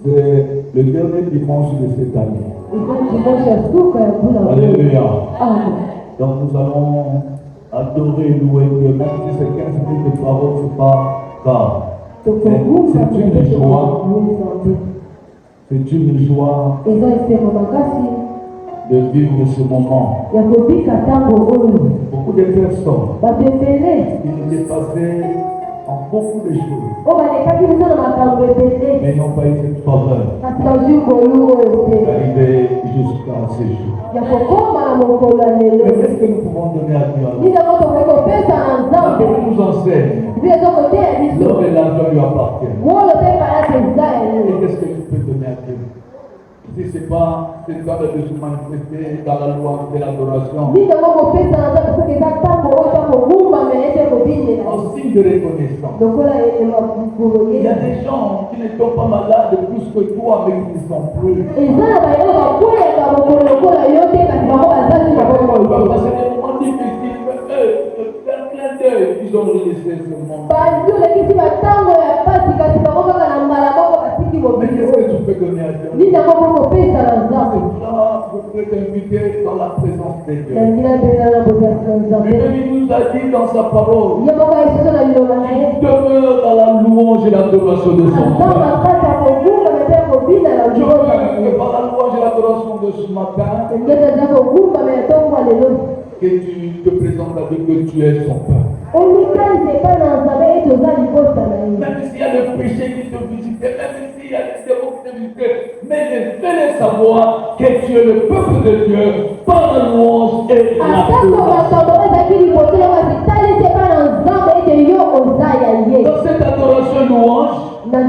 C'est le dernier dimanche de cette année. Alléluia. Donc nous allons adorer, louer Dieu, même si c'est 15 minutes de parole, c'est pas grave. C'est une joie. C'est une joie de vivre ce moment. Beaucoup de personnes qui étaient passées en beaucoup de choses, mais n'ont pas eu cette faveur d'arriver jusqu'à ce jour. Mais qu'est-ce que nous pouvons donner à Dieu? La Bible nous enseigne l'or et l'argent lui appartiennent. Et qu'est-ce que tu peux donner à Dieu? Si ce n'est pas de se manifester dans la loi de l'adoration, en signe de reconnaissance. Il y a des gens qui ne tombent pas malades plus que toi, mais qui ne sont plus. Parce que c'est des moments difficiles, d'un clin d'œil, ils ont laissé ce monde. Mais qu'est-ce que tu peux donner à Dieu? Là, je voudrais t'inviter dans la présence de Dieu. Il nous a dit dans sa parole, demeure dans la louange et l'adoration de son Père. Je veux que par la louange et l'adoration de ce matin, que tu te présentes avec que tu es son Père. Même s'il y a le péché qui te visite, même s'il y a les démons qui te visitent, mais fais-les savoir que tu es le peuple de Dieu par la louange et l'adoration. Dans cette adoration louange, c'est un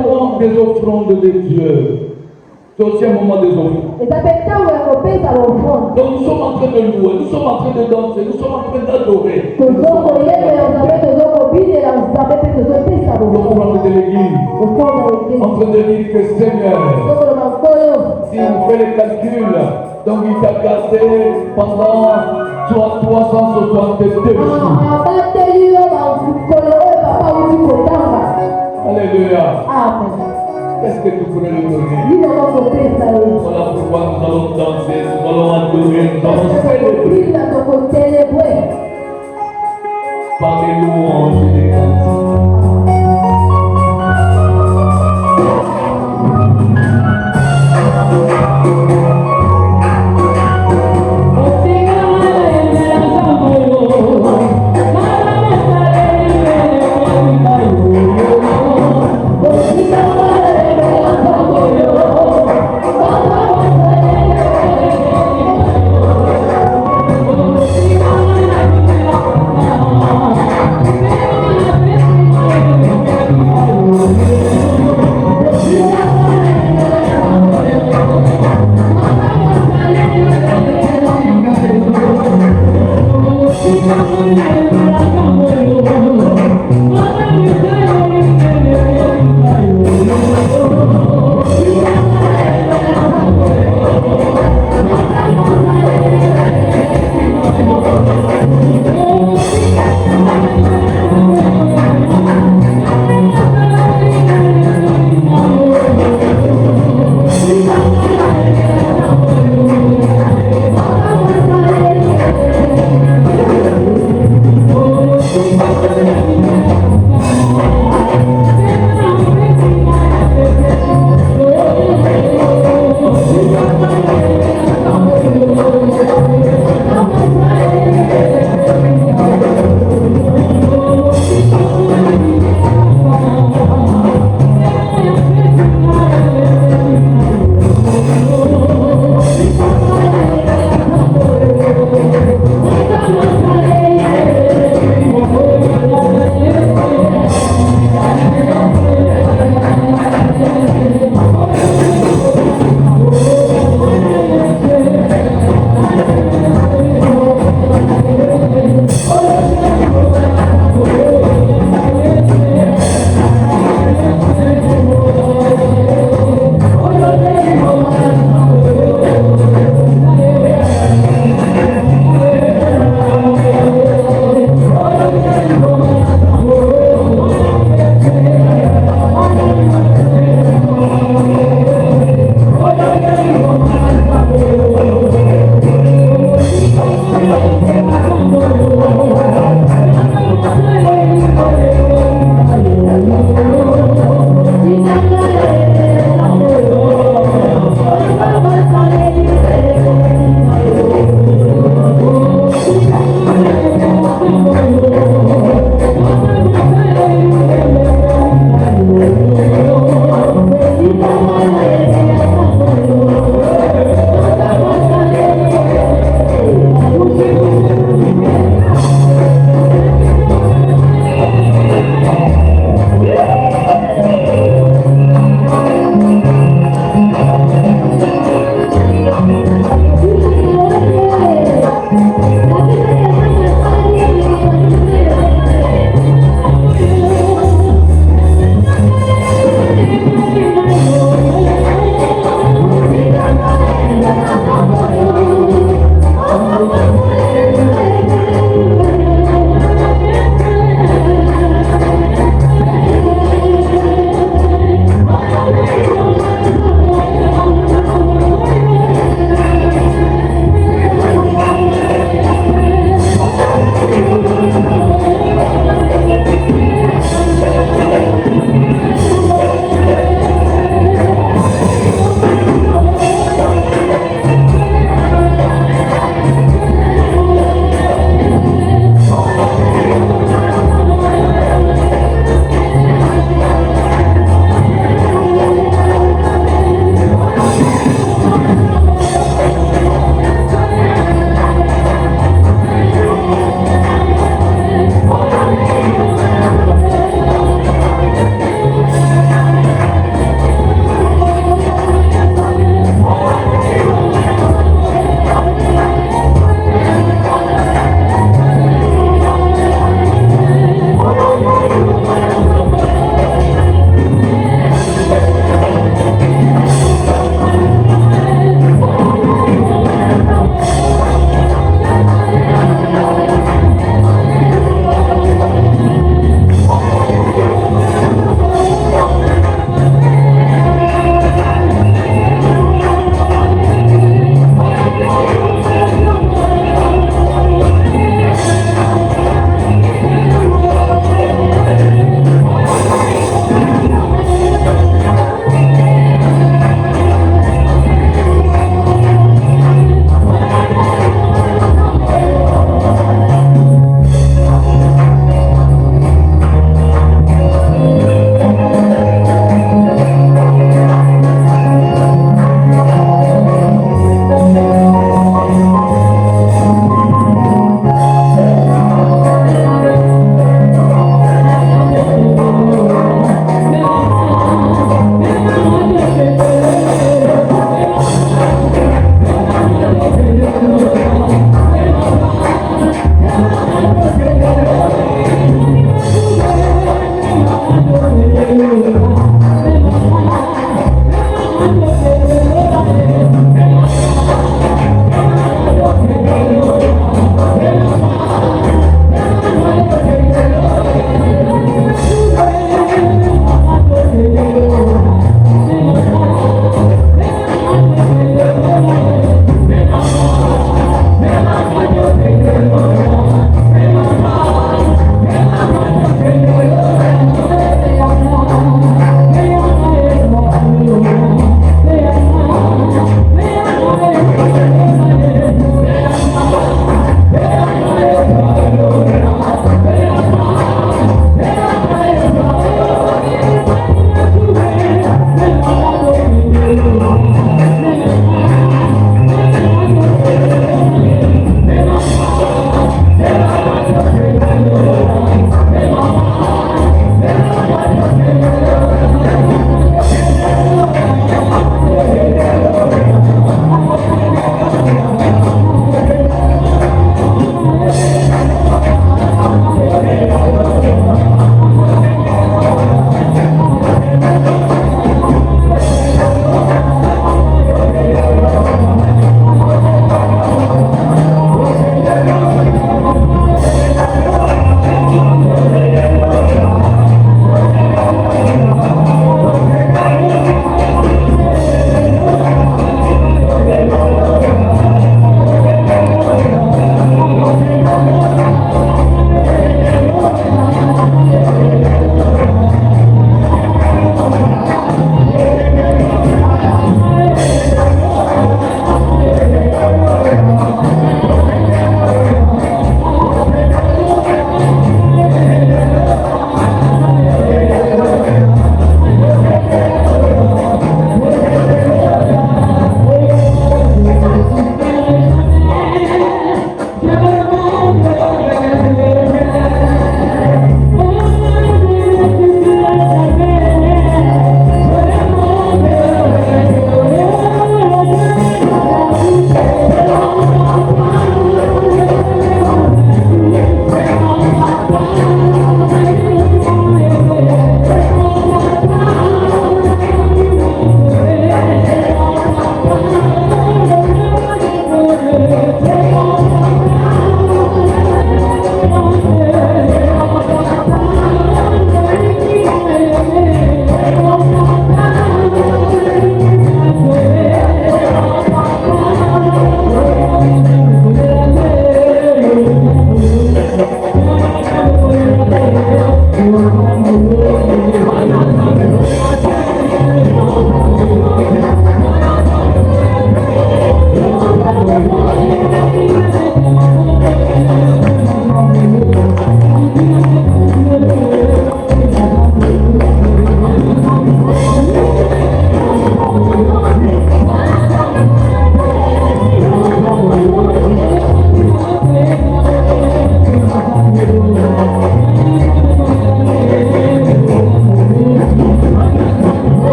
moment des offrandes de Dieu. C'est aussi un moment des offrandes. Donc nous sommes en train de louer, nous sommes en train de danser, nous sommes en train d'adorer. L'offrande de l'église, en train de dire que Seigneur, si on fait les calculs, donc il t'a gardé pendant 362 jours. Alléluia. Amen. Qu'est-ce que tu pourrais lui donner? Voilà pourquoi nous allons danser, nous allons adorer, nous allons célébrer par les louanges et les cantiques.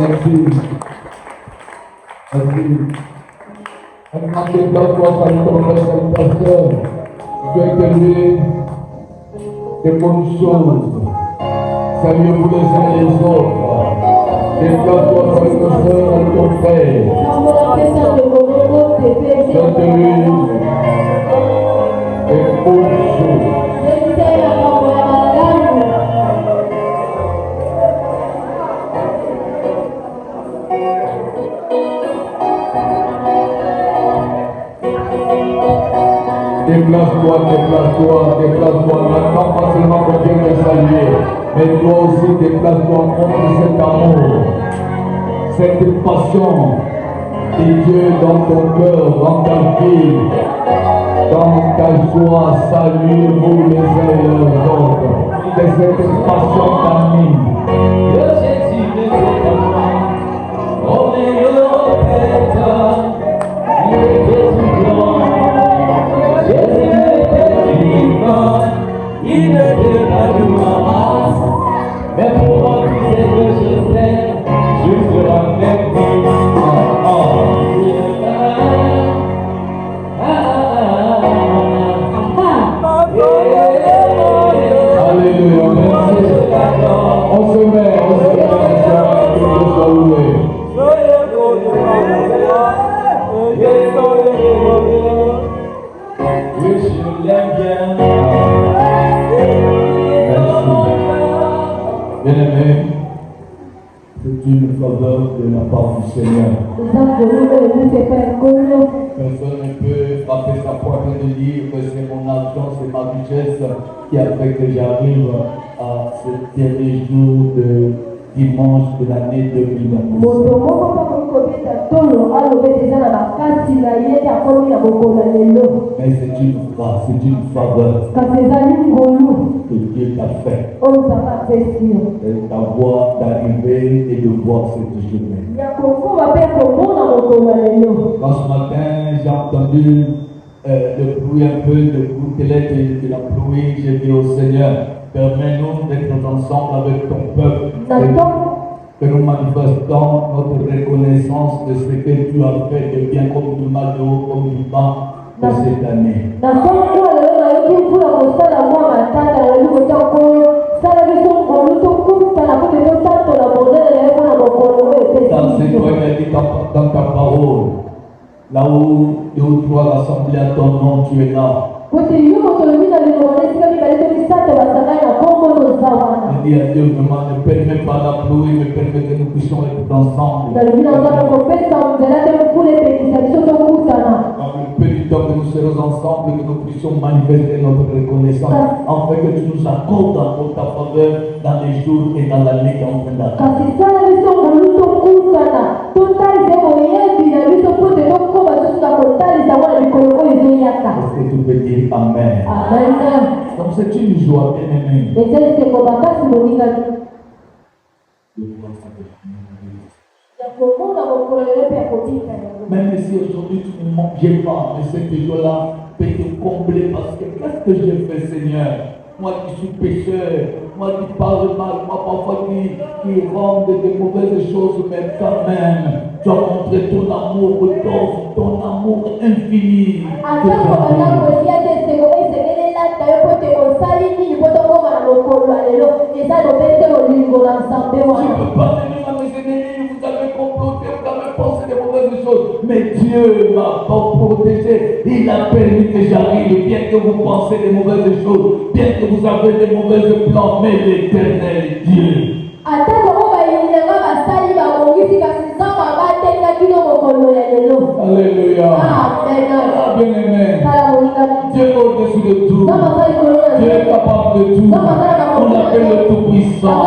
Merci. On a fait d'abord par ton pasteur. Tu as élevé des bonnes choses. Saluez-vous les uns les autres. Déplace-toi par ton frère et ton frère. Donne-lui des bonnes choses. Déplace-toi. N'attends pas seulement que Dieu te salue, mais toi aussi déplace-toi contre cet amour, cette passion de Dieu dans ton cœur, dans ta vie, dans ta joie. Saluez-vous les uns et les autres. Que cette passion t'anime. Il ne peut pas de ma race, mais pour moi tu sais que je sais, je serai avec lui. Alléluia, merci. On se met, je l'aime bien. Bien-aimé, c'est une faveur de la part du Seigneur. Personne ne peut frapper sa poitrine et dire que c'est mon argent, c'est ma richesse qui a fait que j'arrive à ce dernier jour de dimanche de l'année 2020. Mais c'est une grâce, c'est une faveur que Dieu t'a fait. Et d'avoir d'arriver et de voir cette journée. Quand ce matin j'ai entendu le bruit un peu, le bruit de la pluie, j'ai dit au Seigneur, permets-nous d'être ensemble avec ton peuple. Que nous manifestons notre reconnaissance de ce que tu as fait de bien comme du mal, de haut comme du bas de cette année. Dans cette toi qui as dit dans ta parole, là où 2 ou 3 rassemblés à ton nom, tu es là. Il dit à Dieu vraiment, ne permets pas la pluie, mais permets que nous puissions être ensemble. Dans le peu du temps que nous serons ensemble, que nous puissions manifester notre reconnaissance, afin que tu nous accordes encore ta faveur dans les jours et dans l'année qui est en train d'arriver. Est-ce que tu peux dire Amen? Amen. Donc c'est une joie, bien-aimée. Même si aujourd'hui tu ne manges pas, mais cette joie-là peut te combler parce que qu'est-ce que j'ai fait, Seigneur? Moi qui suis pécheur, moi qui parle mal, moi parfois qui rend de mauvaises choses, mais quand même, tu as montré ton amour, ton amour infini. Je ne peux pas venir à mes ennemis, vous avez comploté, vous avez pensé de mauvaises choses, mais Dieu m'a protégé. Il a permis que j'arrive, bien que vous pensez de mauvaises choses, bien que vous avez de mauvais plans, mais l'Éternel Dieu. Alléluia. Amen. Bien-aimé. Dieu est au-dessus de tout. Dieu est capable de tout. On l'appelle le Tout-Puissant.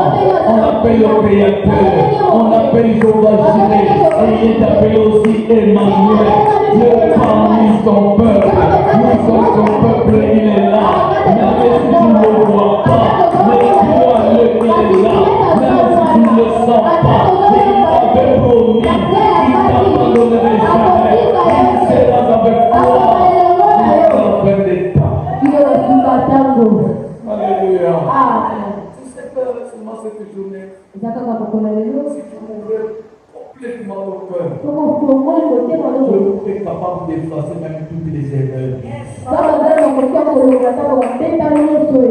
On l'appelle le Créateur. On l'appelle Jéhovah Jireh. Et il est appelé aussi Emmanuel. Dieu parmi son peuple. Nous sommes son peuple, il est là. Même si tu ne le vois pas, mais crois-le, il est là. Même si tu ne le sens pas, mais il t'avait promis. Il t'abandonnerait jamais. Il sera avec toi. Il va faire des temps. Alléluia. faire seulement cette journée. Si tu m'ouvrais complètement au cœur, je serais capable d'effacer même toutes les erreurs.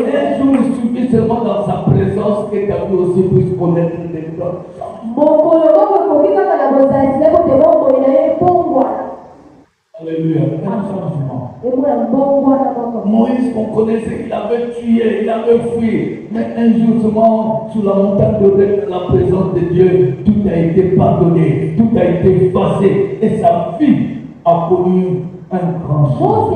Un jour, il suffit seulement dans sa présence que ta vie aussi puisse connaître des choses. Alléluia, un changement. Moïse, qu'on connaissait, il avait tué, il avait fui. Mais un jour, seulement, sur la montagne de la présence de Dieu, tout a été pardonné, tout a été effacé. Et sa vie a connu un grand changement.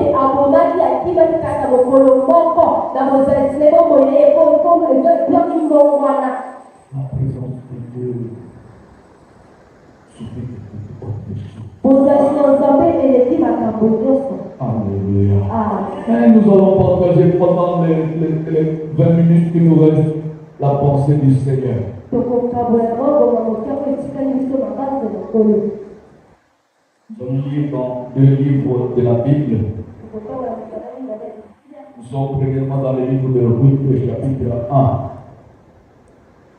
La présence de Dieu suffit de toute autre chose. Alléluia. Et nous allons partager pendant les 20 minutes qui nous restent la pensée du Seigneur. Nous allons lire dans 2 livres de la Bible. Nous sommes premièrement dans le livre de Ruth, chapitre 1.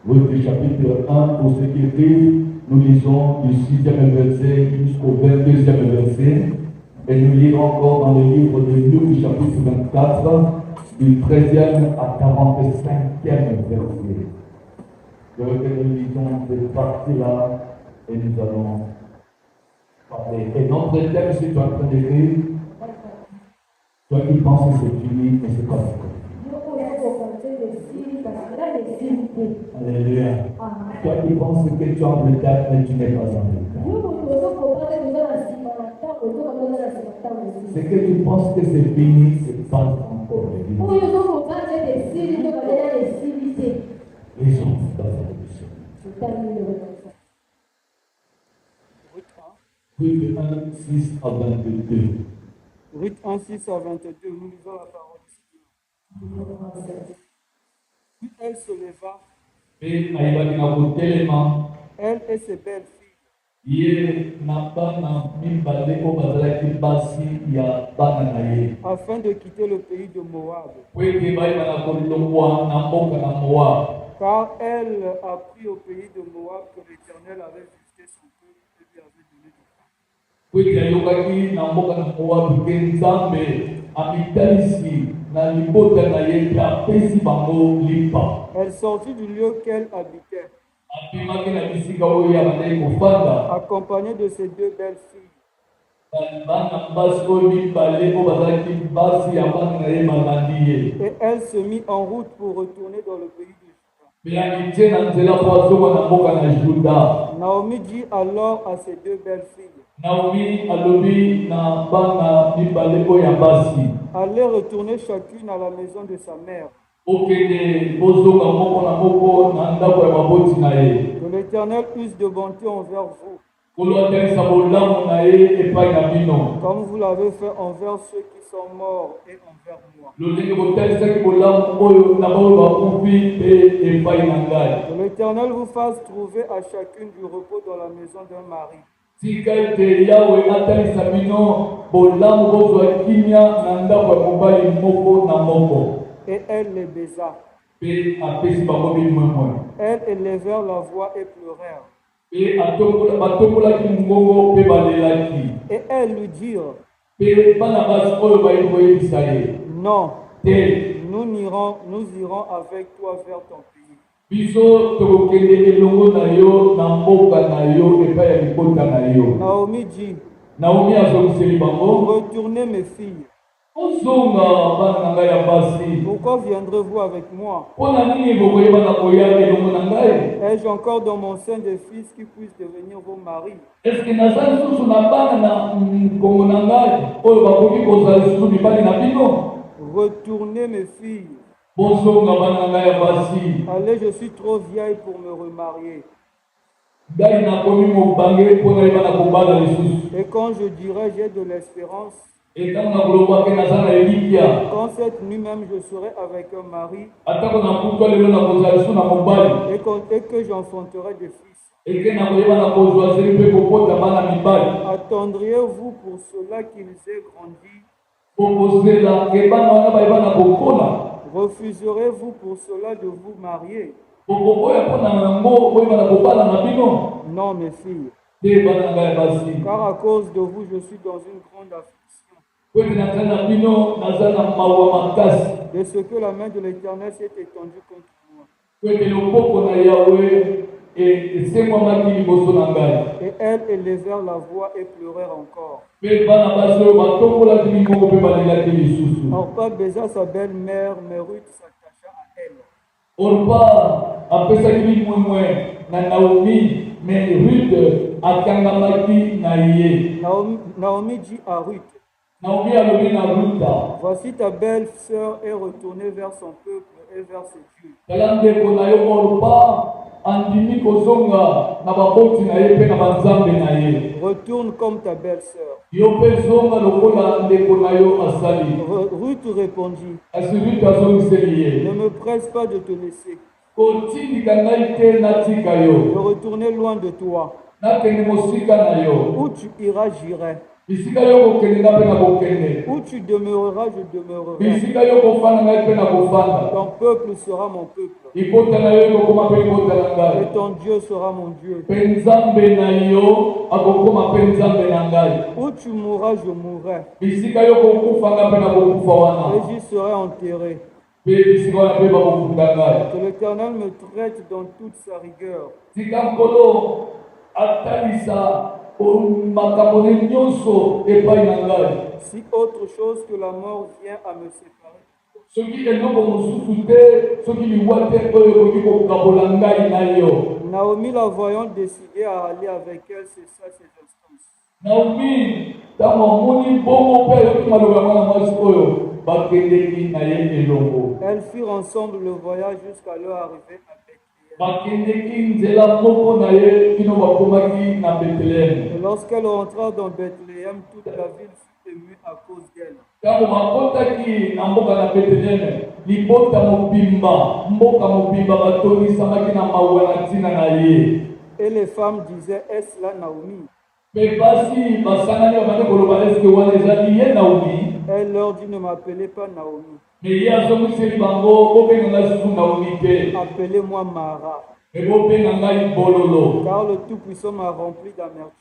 Ruth, chapitre 1, pour ceux qui écrivent, nous lisons du 6e verset jusqu'au 22e verset. Et nous lirons encore dans le livre de Luc, chapitre 24, du 13e à 45e verset. Je veux que nous lisons cette partie-là et nous allons parler. Et notre thème, si tu es en train d'écrire, toi qui penses que c'est fini, mais c'est pas ça. Alléluia. Toi qui penses que tu es en retard, mais tu n'es pas en retard. C'est que tu penses que c'est fini, c'est pas encore fini. Ils sont dans la solution. Ruth 1, 6 à 22. Ruth 1, 6 à 22, nous lisons la parole du Seigneur. Puis elle se leva, elle et ses belles-filles, afin de quitter le pays de Moab. Car elle apprit au pays de Moab que l'Éternel avait visité son peuple et lui avait donné du pain. Elle sortit du lieu qu'elle habitait, accompagnée de ses 2 belles-filles. Et elle se mit en route pour retourner dans le pays de Juda. Naomi dit alors à ses 2 belles-filles, allez retourner chacune à la maison de sa mère. Que l'Éternel use de bonté envers vous, comme vous l'avez fait envers ceux qui sont morts et envers moi. Que l'Éternel vous fasse trouver à chacune du repos dans la maison d'un mari. Et elle les baisa. Elles élevèrent la voix et pleurèrent. Et elles lui dirent, non, nous irons avec toi vers ton pays. Naomi dit, retournez mes filles. Pourquoi viendrez-vous avec moi? Ai-je encore dans mon sein des fils qui puissent devenir vos maris? Retournez mes filles. Allez, je suis trop vieille pour me remarier. Et quand je dirai j'ai de l'espérance, quand cette nuit même je serai avec un mari et que j'enfanterai des fils, attendriez-vous pour cela qu'ils aient grandi? Refuserez-vous pour cela de vous marier? Non, mes filles. Car à cause de vous, je suis dans une grande affliction. De ce que la main de l'Éternel s'est étendue contre moi. Et elles élevèrent la voix et pleurèrent encore. Orpa baisa sa belle-mère, mais Ruth s'attacha à elle. Orpa apesaki mouemoué na Naomi, mais Ruth akangamaki na ye. Naomi dit à Ruth, Naomi alobi na Ruth, voici ta belle-sœur est retournée vers son peuple et vers ses dieux. Kalande kona yo Orpa andimi kozonga na baboti na ye pe na banzambe na ye. Retourne comme ta belle-sœur. Yo pe zonga lokola ndeko na yo asali. Ruth répondit, asi Ruth azongiseli ye, ne me presse pas de te laisser. Kotindika ngai te natika yo. De retourner loin de toi. Nakende mosika na yo. Où tu iras, j'irai. Bisika yo kokende nga pe na kokende. Où tu demeureras, je demeurerai. Bisika yo kofanda ngai pe na kofanda. Ton peuple sera mon peuple. Ibota na yo kokoma pe ibota na ngai. Et ton Dieu sera mon Dieu. Pe nzambe na yo akokoma pe nzambe na ngai. Où tu mourras, je mourrai. Bisika yo kokufa nga pe na kokufa wana. Et j'y serai enterré. Pe bisika wana pe bakokunda ngai. Que l'Éternel me traite dans toute sa rigueur. Tika nkolo atalisa makambo nyonso epai na ngai. Si autre chose que la mort vient à me séparer. Soki eloko mosusu te, soki liwa te oyo ekoki kokabola ngai na yo. Naomi, la voyant décider à aller avec elle, cessa ses instances. Naomi, ntango amoni bongo mpe ayoki maloba ya mwana mwasi oyo, bakendeki na ye elongo. Elles firent ensemble le voyage jusqu'à leur arrivée à Bethléem. Bakendeki nzela moko na ye kino bakomaki na Bethléem. Et lorsqu'elle rentra dans Bethléem, toute la ville fut émue à cause d'elle. Ntango bakotaki na mboka na Bethléem, libota mboka mobimba batonisamaki na mawa na ntina na ye. Et les femmes disaient, est-ce là Naomi? Mpe basi basangani babandi koloba eske wana ezali ye Naomi. Elle leur dit, ne m'appelez pas Naomi. Mais ye azongiseli bango bobenga ngai susu Naomi te. Appelez-moi Mara. Me bobenga ngai bololo. Car le Tout-Puissant m'a rempli d'amertume.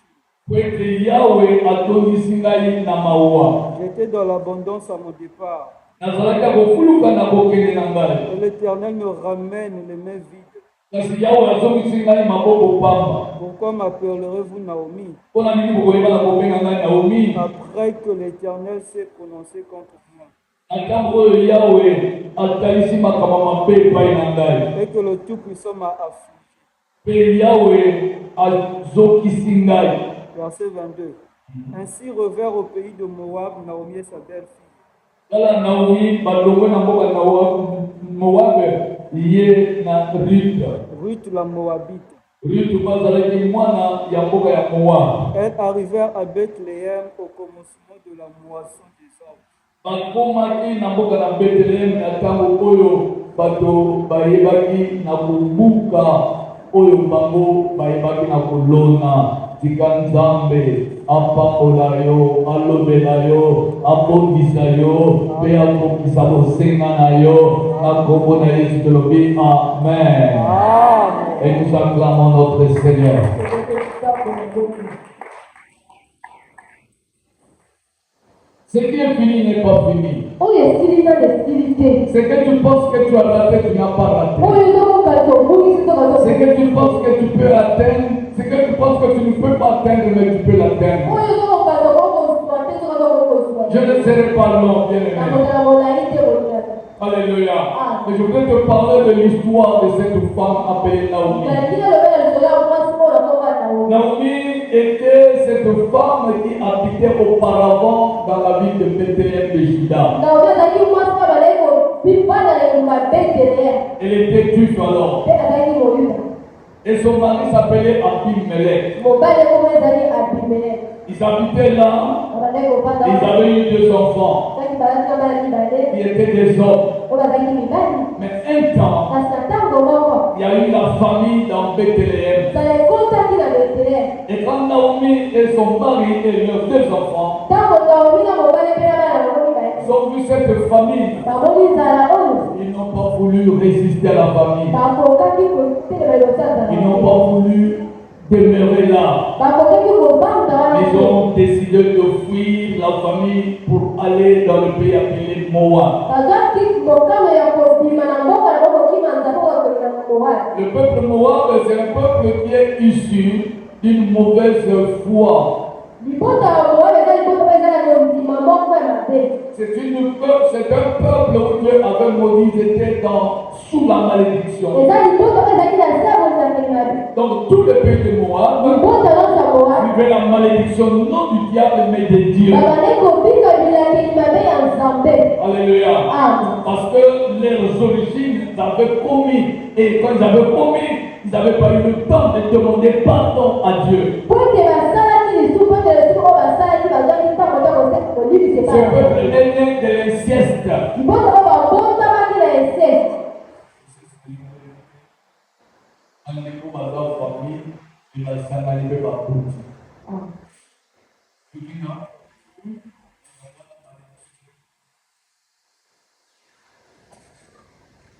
Po ete Yawe atondisi ngai na mawa. J'étais dans l'abondance à mon départ. Nazalaki ya kofuluka na kokende na ngai. Et l'Éternel me ramène les mains vides. Kasi Yawe azongisi ngai maboko pamba. Pourquoi m'appellerez-vous Naomi? Mpona nini bokoyeba na kobenga ngai Naomi? Après que l'Éternel s'est prononcé contre moi. Na ntango oyo Yawe atalisi makambo mabe epai na ngai. Et que le Tout-Puissant m'a affligé. Mpe Yawe azokisi ngai. Verset 22. Ainsi revers au pays de Moab, Naomi et sa belle-fille. Kala Naomi balongwe na mboka na Moab ye na Ruth. Ruth la Moabite. Ruth bazalaki mwana ya mboka ya Moab. Elles arrivèrent à Bethléem au commencement de la moisson des arbres. Bakomaki na mboka na Bethléem na ntango oyo bato bayebaki na kobuka oyo bango bayebaki na kolona. Tika Nzambe apambola yo, alobela yo, abongisa yo, pe abongisa bosenga na yo, na kombo na Yesu tolobi amen. Et nous acclamons notre Seigneur. Ce qui est fini n'est pas fini. Ce que tu penses que tu as raté, tu n'as pas raté. Ce que tu penses que tu peux atteindre, ce que tu penses que tu ne peux pas atteindre, mais tu peux l'atteindre. Je ne serai pas long, bien aimé. Alléluia. Et je voudrais te parler de l'histoire de cette femme appelée Naomi. Naomi était cette femme qui habitait auparavant dans la ville de Bethléem de Juda. Elle était juive alors. Et son mari s'appelait Abimelech. Ils habitaient là. Ils avaient eu 2 enfants. Ils étaient des hommes. Mais un temps, il y a eu la famille dans Bethléem. Et quand Naomi et son mari et leurs 2 enfants ont vu cette famille, il Ils n'ont pas voulu résister à la famille. Ils n'ont pas voulu demeurer là. Ils ont décidé de fuir la famille pour aller dans le pays appelé Moab. Le peuple Moab, c'est un peuple qui est issu d'une mauvaise foi. C'est un peuple où Dieu avait maudit, ils étaient sous la malédiction. Donc tout le pays de Moab vivait la malédiction non du diable mais de Dieu. Alléluia. Parce que leurs origines avaient commis, et quand ils avaient commis, ils n'avaient pas eu le temps de demander pardon à Dieu. Ce peuple est né de l'inceste.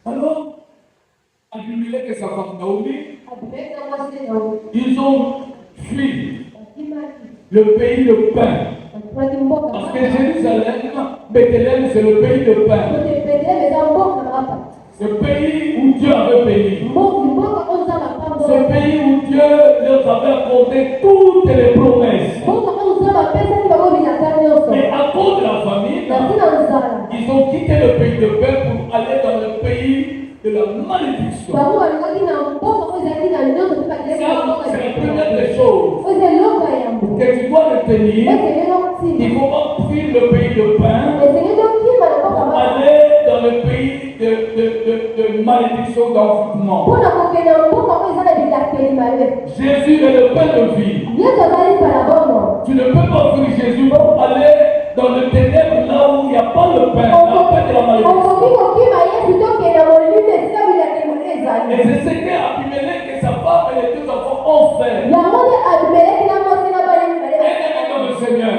Alors, Abimelech et sa femme Naomi, ils ont fui le pays de pain. Parce que Jérusalem, Bethléem, c'est le pays de pain. Ce pays où Dieu avait béni. Ce pays où Dieu leur avait accordé toutes les promesses. Mais à cause de la famine, ils ont quitté le pays de pain pour aller dans le pays de la malédiction. C'est la première des choses que tu dois retenir. Il faut pas fuir le pays de pain pour aller dans le pays de malédiction, d'envoûtement. Jésus est le pain de vie. Tu ne peux pas fuir Jésus pour aller dans le ténèbre là où il n'y a pas le pain, la paix de la malédiction. Et c'est ce qu'Abimelech et sa femme et les deux enfants ont fait. Seigneur,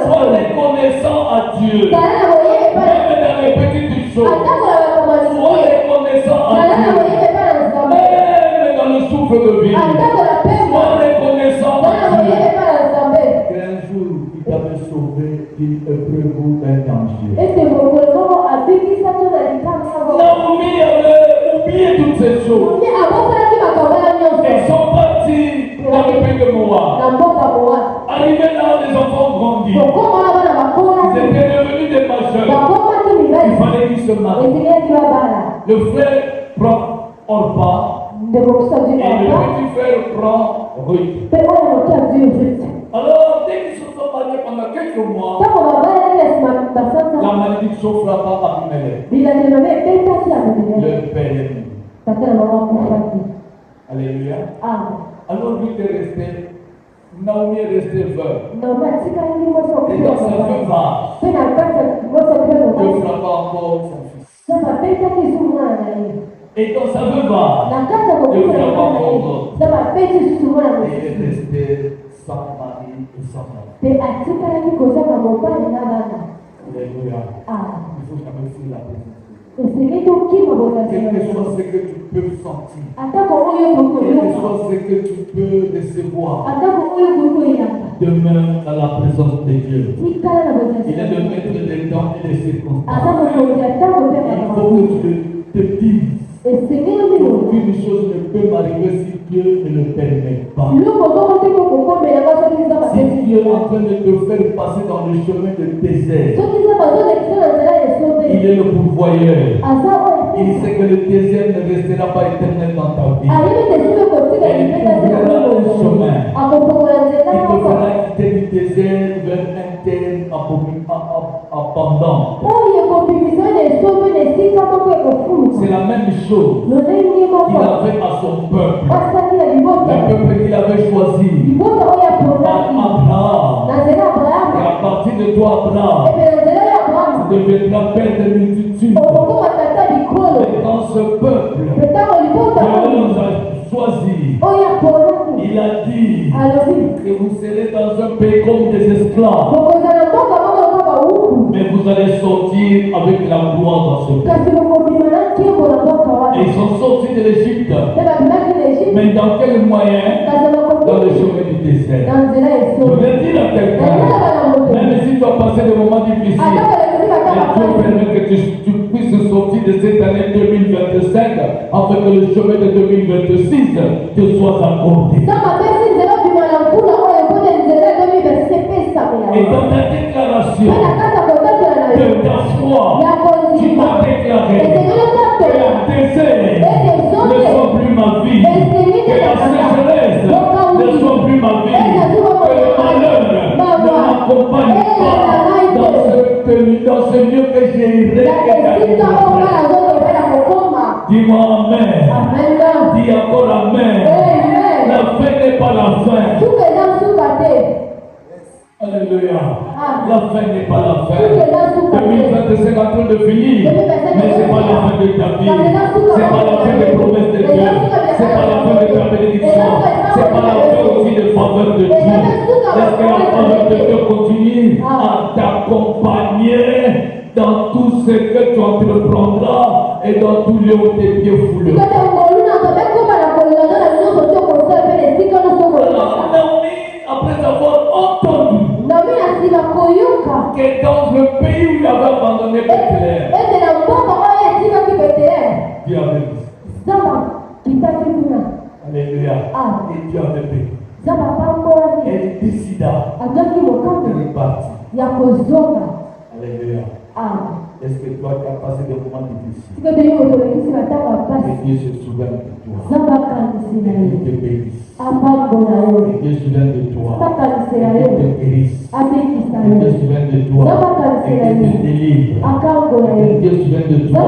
sois reconnaissant à Dieu, même dans les petites choses. Sois reconnaissant à Dieu, même dans le souffle de vie. Sois reconnaissant à Dieu. Un jour, il t'avait sauvé d'une épreuve ou d'un danger. Naomi avait oublié toutes ces choses. Ils sont partis dans le pays de Moab. Arrivé là, les enfants grandissent. Ils étaient devenus des majeurs. Il fallait qu'ils se marient. Le frère prend Orpa et le petit frère prend Ruth. Alors, dès qu'ils se sont mariés pendant quelques mois, la malédiction frappa Abimelech. Le père ennemi. Alléluia. Alors, lui est resté. Naomi est restée veuve. Et dans sa veuvage, Dieu frappa encore son fils. Et dans sa veuvage, Dieu frappa encore l'autre. Et il est resté sans mari et sans enfant. Alléluia. Il faut jamais fuir la présence. Quel que soit ce que tu peux sentir, quel que soit ce que tu peux recevoir, demeure dans la présence de Dieu. Il est le maître des temps et des circonstances. Il faut que tu te dises qu'aucune chose ne peut m'arriver si Dieu ne le permet pas. Si Dieu est en train de te faire passer dans le chemin de désert, il est le pourvoyeur. Il sait que le désert ne restera pas éternel dans ta vie. Il t'ouvrira un chemin. Il te fera quitter du désert vers un terre abondant. C'est la même chose qu'il avait à son peuple. Le peuple qu'il avait choisi par Abraham. Et à partir de toi, Abraham, tu deviendras père de multitudes. Et dans ce peuple, Dieu nous a choisi. Il a dit que vous serez dans un pays comme des esclaves. Mais vous allez sortir avec la gloire dans ce pays. Et ils sont sortis de l'Égypte. Mais dans quel moyen? Dans le chemin du désert. Je vais dire à quelqu'un, même si tu as passé des moments difficiles, et Dieu permet que tu puisses sortir de cette année 2025 afin que le chemin de 2026 te soit accordé. Et dans ta déclaration de ta foi, tu vas déclarer que la désert ne soit plus ma vie, que la sécheresse ne soit plus ma vie, que le malheur ne m'accompagne pas dans ce lieu que j'ai rêvé. Dis-moi Amen. Dis encore Amen. La fin n'est pas la fin. Alléluia. La fin n'est pas la fin. 2025 est en train de finir. Mais ce n'est pas la fin de ta vie. Ce n'est pas la fin des promesses de Dieu. Ce n'est pas la fin de ta bénédiction. Ce n'est pas la fin aussi des faveurs de Dieu. Est-ce que la faveur de Dieu continue à t'accompagner dans tout ce que tu entreprendras et dans tous les où tes pieds fouleront? Après avoir entendu que dans le pays où il avait abandonné Bethléem, Dieu avait dit. Alléluia. Et Dieu avait payé. Elle décida de repartir. Alléluia. Est-ce que toi tu as passé des moments difficiles? Et Dieu se souvient de toi. Et Dieu te bénisse. Et Dieu se souvient de toi. Et Dieu te guérisse. Et Dieu se souvient de toi. Et Dieu te délivre. Et Dieu se souvient de toi.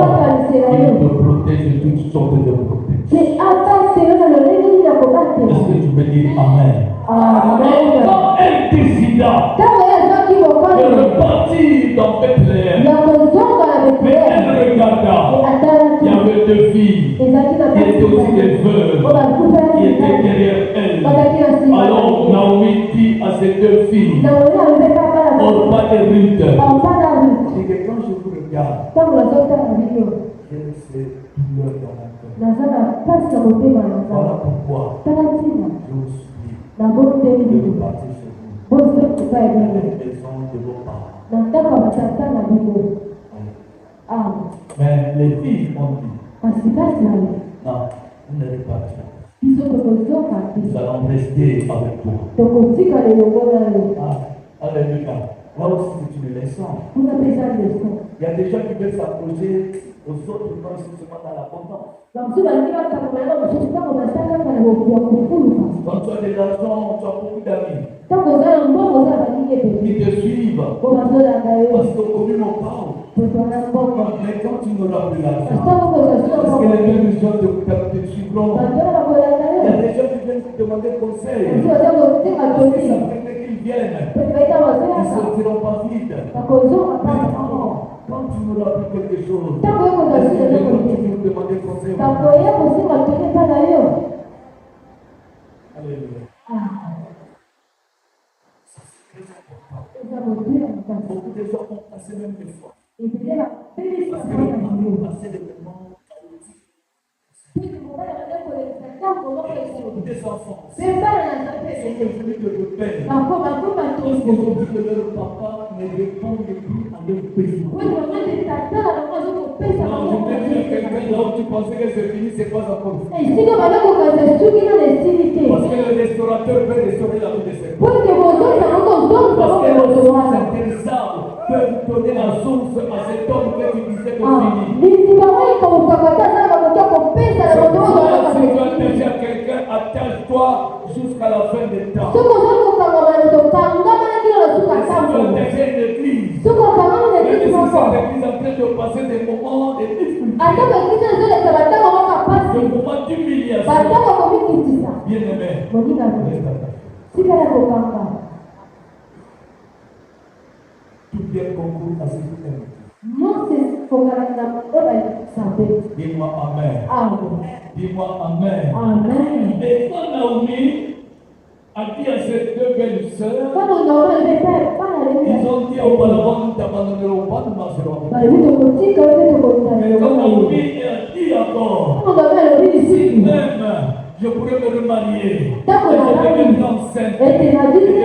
Et te protège de toutes sortes de protections. Est-ce que tu peux dire Amen? Quand elle décida de repartir dans Bethléem, mais elle regarda, il y avait deux filles, qui étaient aussi des veuves, qui étaient derrière elle. Alors Naomi dit à ces deux filles, Orpa et Ruth, c'est que quand je vous regarde, j'ai ces douleurs dans mon cœur. Voilà pourquoi je vous supplie de repartir chez vous, à la maison de vos parents. Mais les filles ont dit, non, vous n'allez pas dire. Nous allons rester avec toi. Alléluia. Voilà aussi c'est une leçon. Il y a des gens qui veulent s'approcher aux autres quand ils sont seulement dans l'abondance. Quand tu as de l'argent, tu as beaucoup d'amis qui te suivent parce qu'au commun on parle. Mais quand tu n'auras plus l'argent, est-ce que les mêmes gens te suivront? Il y a des gens qui viennent te demander conseil. Parce que ça fait qu'ils viennent. Ils ne sortiront pas vite. Quand tu n'auras plus quelque chose, est-ce que tu continues de demander conseil? Alléluia. Ça c'est très important. Beaucoup de gens ont passé même des fois. Parce que le monde a passé des moments chaotiques. Des enfants sont devenus de rebelles. Parce qu'aujourd'hui, leur papa ne répond plus à leurs besoins. Non, je vais dire quelqu'un là où tu pensais que c'est fini, c'est pas encore fini. Parce que le restaurateur peut restaurer la vie de ses parents. Parce que les sources intéressantes peuvent donner la source à cet homme que tu disais que fini. Si tu as déjà quelqu'un, attache-toi jusqu'à la fin des temps. Si tu as déjà une église, même si cette église est en train de passer des moments de difficulté, des moments d'humiliation, bien aimé, tout bien concourt à ce que tu aimes. Dis-moi Amen. Dis-moi Amen. Et quand Naomi a dit à ces deux belles sœurs, Ils ont dit auparavant, nous t'abandonnerons pas, nous marcherons. Mais quand la vie a dit encore, si même je pourrais me remarier, et je deviendrai enceinte, et que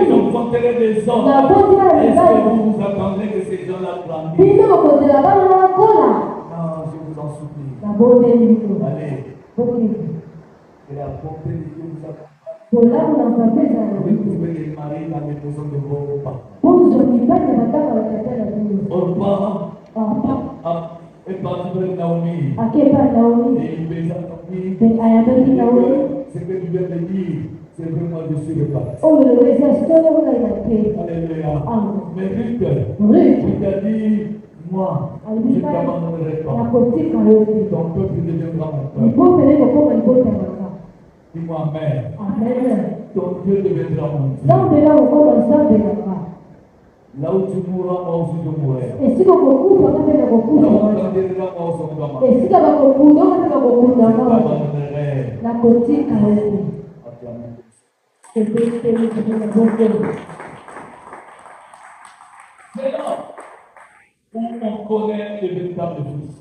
j'enfanterai des hommes, est-ce que vous vous attendrez que ces gens-là grandissent? Non, je vous en supplie. Allez. Et la bonté de Dieu vous accompagne. Vous trouvez des maris dans les maisons de vos parents. Est parti vers Naomi. Et il baisa Naomi. Ce que tu viens de dire, c'est vraiment je suis reparti. Alléluia. Mais Ruth, il t'a dit, moi, je ne t'abandonnerai pas. Ton peuple deviendra mon peuple. Dis-moi Amen. Ton Dieu deviendra mon Dieu. Là où tu mourras, moi aussi je mourrai. Là où tu grandiras, moi aussi on va marcher. Je c'est là où on connaît le véritable Fils.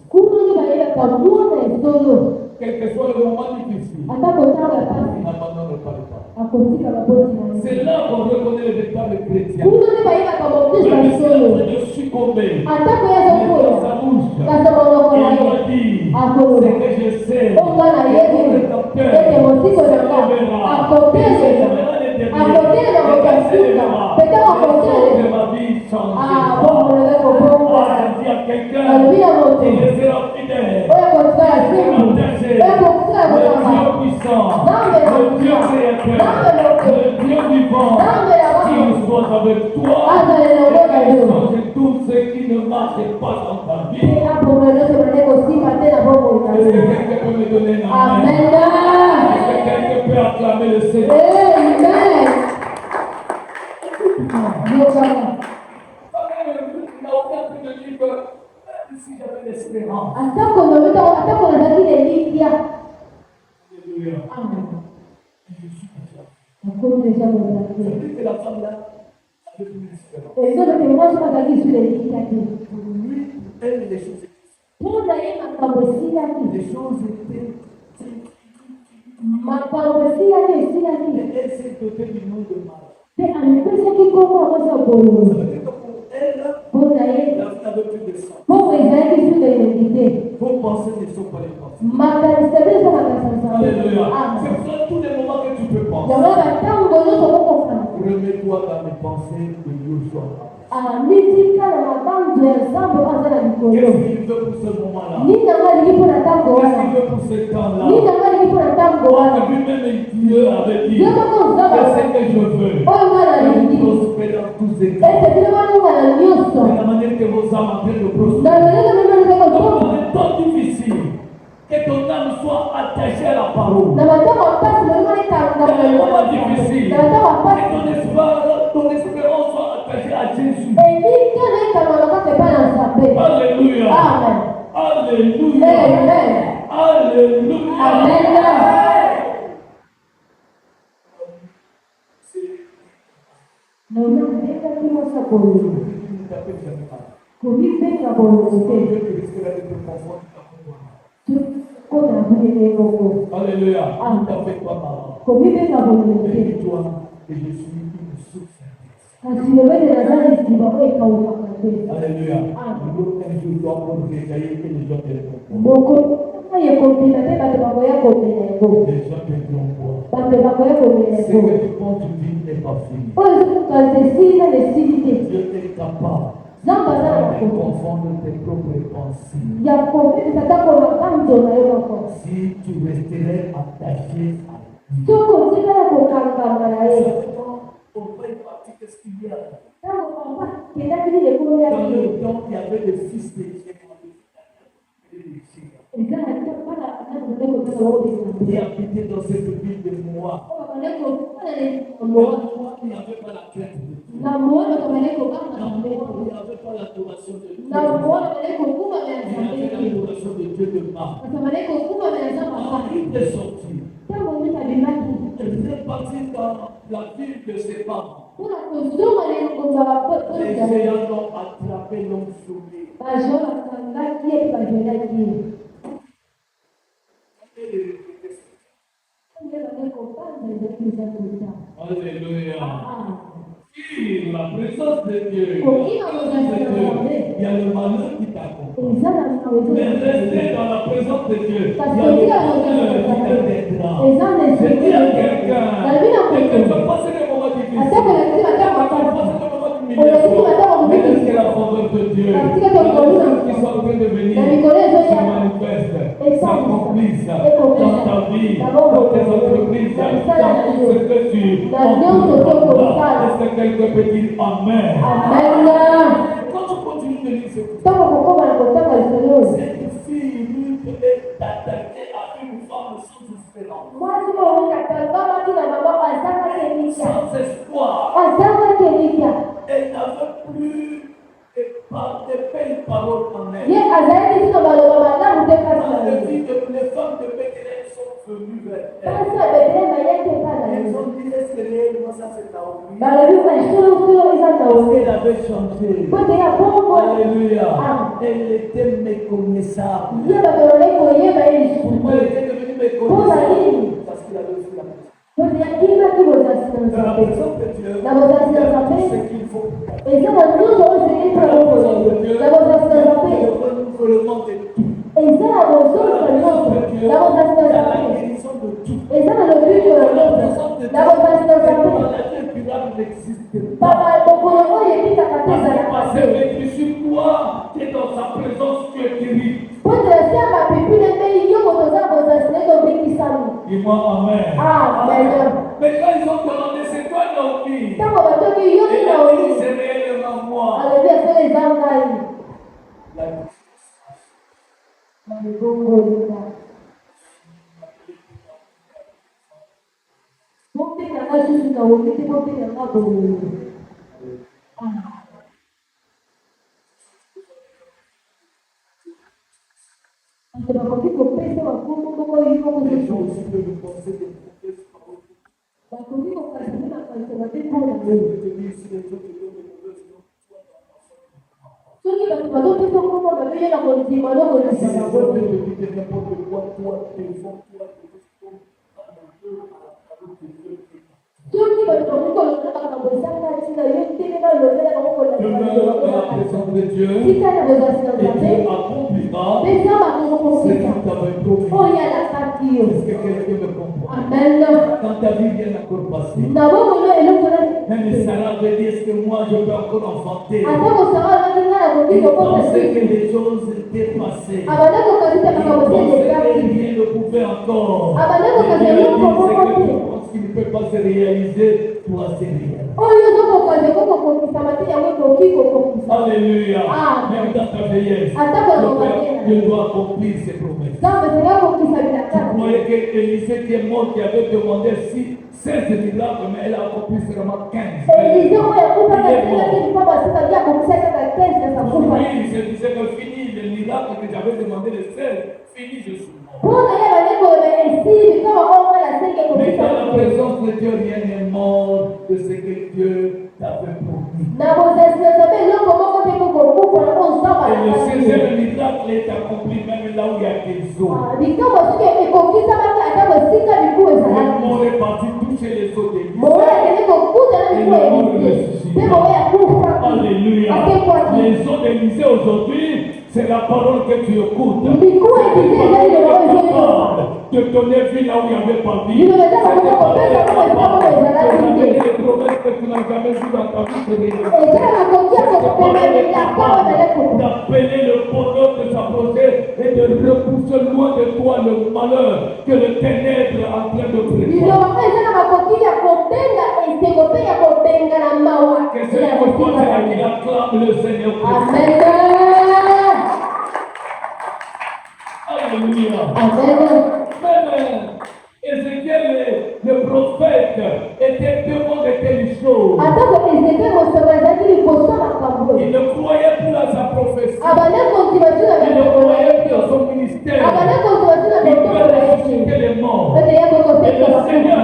Quel que soit le moment difficile, n'abandonne pas le pas. C'est là qu'on reconnaît le véritable chrétien. Même si on de succomber, il dans sa bouche, il va dire, c'est que je sais, et pour le docteur, se de ma vie changera. Je dis à quelqu'un, il sera fidèle. Le Dieu puissant, le Dieu créateur, le Dieu vivant, qu'il soit avec toi et qu'il change tout ce qui ne marche pas dans ta vie. Est-ce que quelqu'un peut me donner un amen? Est-ce que quelqu'un peut acclamer le Seigneur? Si j'avais l'espérance. Alléluia. Je suis confiant. C'est que la femme là avait une espérance. Pour lui, elle, les choses étaient. Les choses étaient. Et elle s'est dotée du nom de Marie. Ça veut dire que pour elle, la vie n'avait plus de sens. Vos pensées ne sont pas les pensées. Alléluia. C'est pour tous les moments que tu peux penser. Remets-toi dans les pensées de Yoshua. Qu'est-ce qu'il veut pour ce moment-là? Qu'est-ce qu'il veut pour ce temps-là? Lui-même Dieu avait dit, c'est ce que je veux. Que vous prospérez dans tous ces cas. C'est la manière que vos âmes en train de prospérer. Dans les temps difficiles, que ton âme soit attachée à la parole. Dans les moments difficiles, que ton espérance soit attachée à Jésus. Alléluia. Alléluia. Alléluia. Alléluia. Tout à fait toi, maman. Bénis-toi et je suis une source. Alléluia. Un jour, doit prendre des cahiers et les gens te répondent. Les gens te diront quoi? Ce que tu penses, tu dis n'est pas fini. Dieu est capable de confondre tes propres pensées. Si tu resterais attaché à Dieu, ça on va y partir de ce qu'il y a. Dans le temps, il y avait des fils de Dieu. Qui habitaient dans cette ville de Moab. Moi, il n'y avait pas la crainte de Dieu. Il n'y avait pas l'adoration de Dieu. Il y avait l'adoration de Dieu de Marc. Henri est sorti. Il est parti dans la ville de ses parents. Les géants l'ont attrapé, l'ont sauvé. Alléluia. La présence de Dieu. Il y a le malheur qui t'accompagne. Mais rester dans la présence de Dieu. Il y a le bonheur qui t'attendra. Je dis à quelqu'un que tu vas passer des moments difficiles. Tu vas passer des moments d'humiliation. Mais est-ce que la faveur de Dieu, la présence qui sont en train de venir, se manifeste, s'accomplisse dans ta vie, dans tes entreprises, dans tout ce que tu entreprendras. Est-ce que quelqu'un peut dire Amen? Amen. Quand tu continues de lire ce texte, cette fille lui peut t'attaquer à une femme sans espérance, sans espoir. Elle n'avait plus de belles paroles en elle. Les femmes de Bethléem sont venues vers elle. Elles ont dit, est-ce que réellement ça c'est Naomi? Parce qu'elle avait changé. Alléluia. Elle était méconnaissable. Pourquoi elle était devenue méconnaissable? Parce qu'il avait aussi la maison. Dans la présence de Dieu, il y a tout ce qu'il faut. Dans la présence de Dieu, il y a le renouvellement de tout. Dans la présence de Dieu, il y a la guérison de tout. Dans la présence de Dieu, la maladie incurable n'existe pas. Parce que c'est sur toi qui est dans sa présence, tu es guéri. Dis-moi Amen. Mais quand ils ont demandé c'est toi Naomi, il a dit c'est réellement moi. Les gens aussi peuvent penser des mauvaises paroles. Je te dis, si les gens te donnent des mauvaises notes, toi dans ta famille. Si les gens te disent n'importe quoi, toi, tes enfants, toi, tes enfants, demeure dans la présence de Dieu et Dieu accomplira ce qu'il t'avait promis. Est-ce que quelqu'un me comprend? Quand ta vie vient encore passer, même Sarah veut dire, est-ce que moi je peux encore enfanter? Il pensait que les choses étaient passées. Il pensait que rien ne pouvait encore. Ce qui ne peut pas se réaliser, doit se réaliser. Alléluia. Même dans ta vieillesse, Dieu doit accomplir ses promesses. Tu croyais que Élisée qui est mort, qui avait demandé 16 miracles, mais elle a accompli seulement 15. Oui, il se disait que fini le miracle que j'avais demandé les 16, fini, je suis mort. Mais dans la présence de Dieu, rien n'est mort de ce que Dieu t'avait promis. Et le 16e miracle est accompli même là où il y a des eaux. Le mort est parti toucher les eaux des Israël. Et le mort ressuscite. Alléluia. Les eaux d'Élysée aujourd'hui, c'est la parole que tu écoutes. C'est capable de donner vie là où il n'y avait pas vie. C'est capable de des promesses que tu n'as jamais vues dans ta vie. D'appeler le bonheur de s'approcher et de repousser loin de toi le malheur que le ténèbre est en train de préparer. Que ce soit qui acclame le Seigneur. Amen. Alléluia. Amen. Ézéchiel, le prophète, était devant de telles choses. Il ne croyait plus à sa prophétie. Il ne croyait plus à son ministère. Il peut ressusciter les morts. Et le Seigneur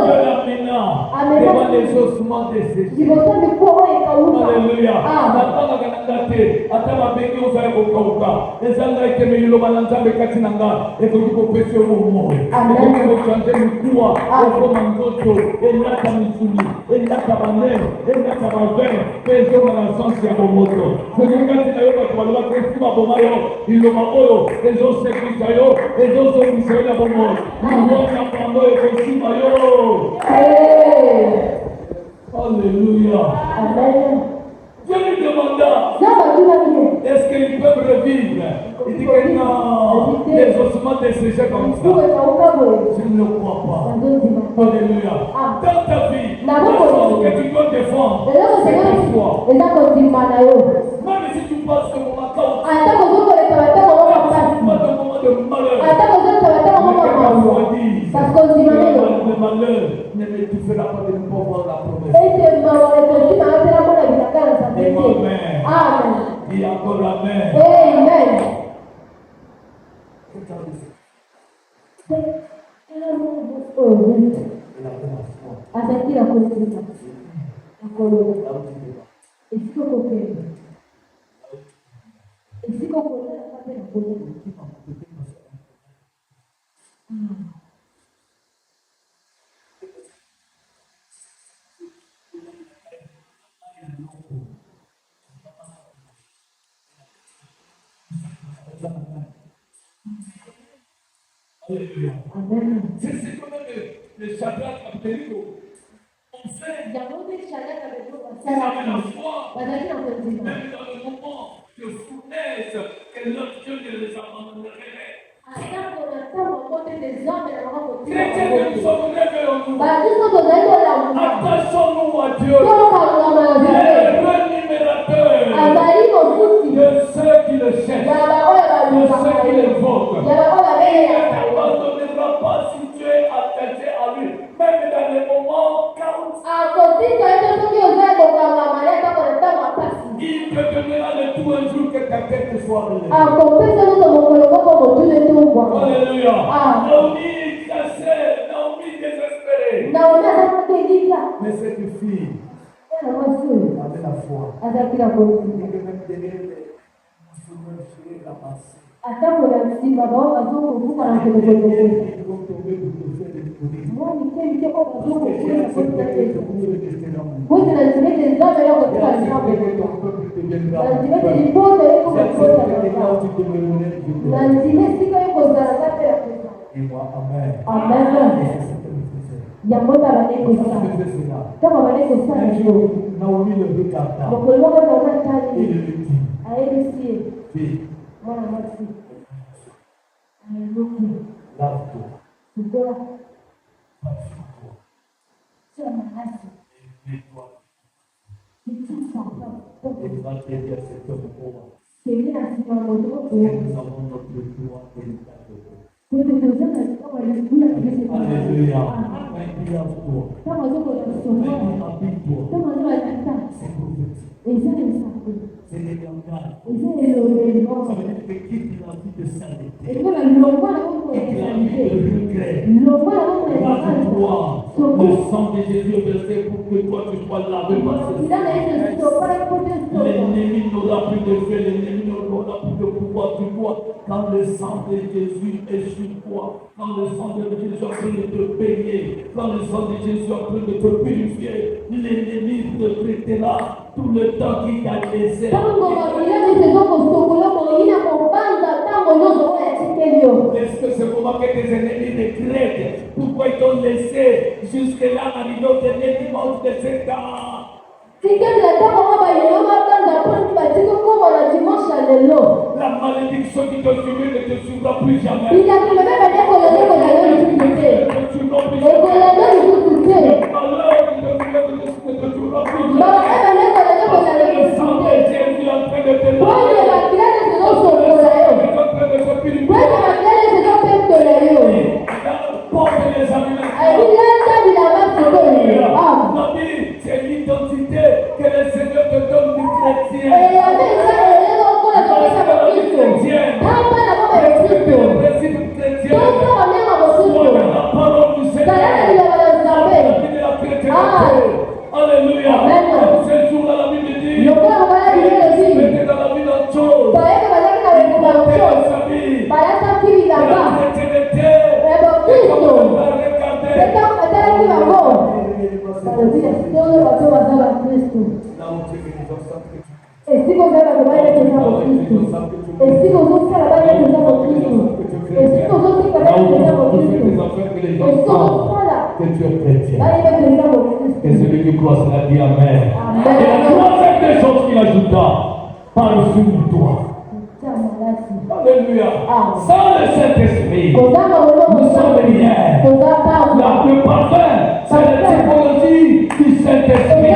Dieu l'amena souvent desséché. Alléluia. Alléluia. Amen. Dieu lui demanda, est-ce qu'ils peuvent revivre? Il dit que non, les ossements desséchés comme ça. Je ne le crois pas. Alléluia. Dans ta vie, la chose que tu dois défendre, c'est ta foi. Même si tu passes ce moment quand de malheur, le malheur ne te fera pas de ne pas voir la promesse. Amen. Dis encore amen. Amen. Azakira kuzimu. Akolo. Isiko kokeni. Isiko kokeni kapena kokeni. Alléluia. Amen. C'est comme le Shadrach Abednego. On fait. C'est la foi. Même dans le moment de fournaise, que notre Dieu ne les abandonnerait. Chrétiens que nous sommes révélés, attachons-nous à Dieu. Le rémunérateur de ceux qui le cherchent, de ceux qui l'évoquent. Il ne t'abandonnera pas si tu es attaché à lui, même dans les moments chaotiques. Il te donnera le tout un jour que ta tête soit relevée. Alléluia. Naomi chassée, Naomi désespérée. Mais cette fille avait la foi. Et que même derrière les monseigneurs la pensée. Naomi le regarda et le dit, lave-toi, mets-toi, et va t'aider à cet homme pauvre. Et nous avons notre droit et Alléluia. Maintenant, habille-toi. C'est prophétique. C'est l'éternel. Ça veut dire que quitte la vie de sainteté. Et la vie de regret. Lave-toi. Le sang de Jésus est versé pour que toi tu sois lavé par ce sang. L'ennemi n'aura plus de fait, l'ennemi n'aura plus de pouvoir. Tu vois, quand le sang de Jésus est sur toi, quand le sang de Jésus est en train de te payer, quand le sang de Jésus est en train de te purifier, l'ennemi te traitera tout le temps qu'il t'a laissé. Est-ce que c'est comment que tes ennemis regrettent? Pourquoi ils t'ont laissé jusque-là arriver au dernier dimanche de cet an? La malédiction qui te suivait ne te suivra plus jamais. Le malheur ne te suivra plus jamais. Le sang de Jésus est en train de te laver. C'est l'identité que le Seigneur te donne du chrétien. Le principe chrétien. vas faire que les gens sentent que tu es chrétien. Et celui qui croit cela dit Amen. Et la troisième des choses qu'il ajouta, parle sur toi. Alléluia. Sans le Saint-Esprit, nous sommes rien. Le parfum, c'est la typologie du Saint-Esprit.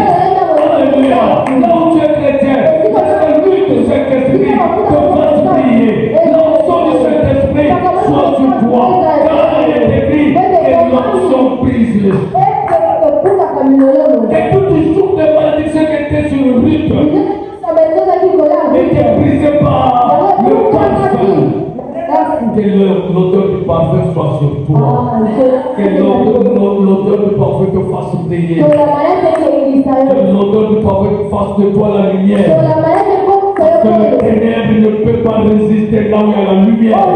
Alléluia. Là où tu es chrétien, parce que lui du Saint-Esprit te fasse briller. L'onction du Saint-Esprit soit sur toi. Car il est écrit, et l'onction brise les choses. Et tout discours de malédiction qui était sur le rythme était brisé par le parfum. Que l'odeur du parfum soit sur toi. Que l'odeur du parfum te fasse briller. Que l'odeur du parfum fasse de toi la lumière. Que le ténèbre ne peut pas résister là où il y a la lumière.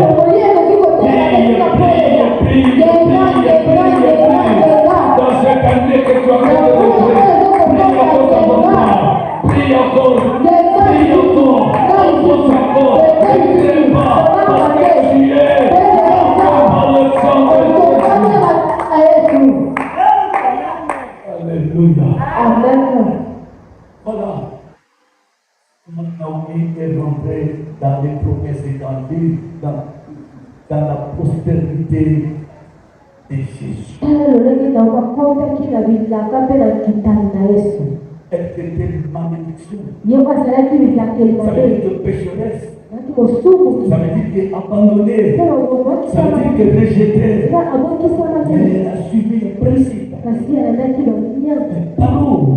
Prie. Dans cette année que tu as fait prie encore davantage. Prie encore. Ne crée pas, parce que tu es par le sang de Jésus. Alléluia. Amen. Voilà. Naomi est rentrée dans les promesses étendues, dans la prospérité de Jésus. Elle était une malédiction. Ça veut dire que pécheresse. Ça veut dire qu'abandonnée. Ça veut dire que rejetée. Mais elle a suivi le principe. Parole.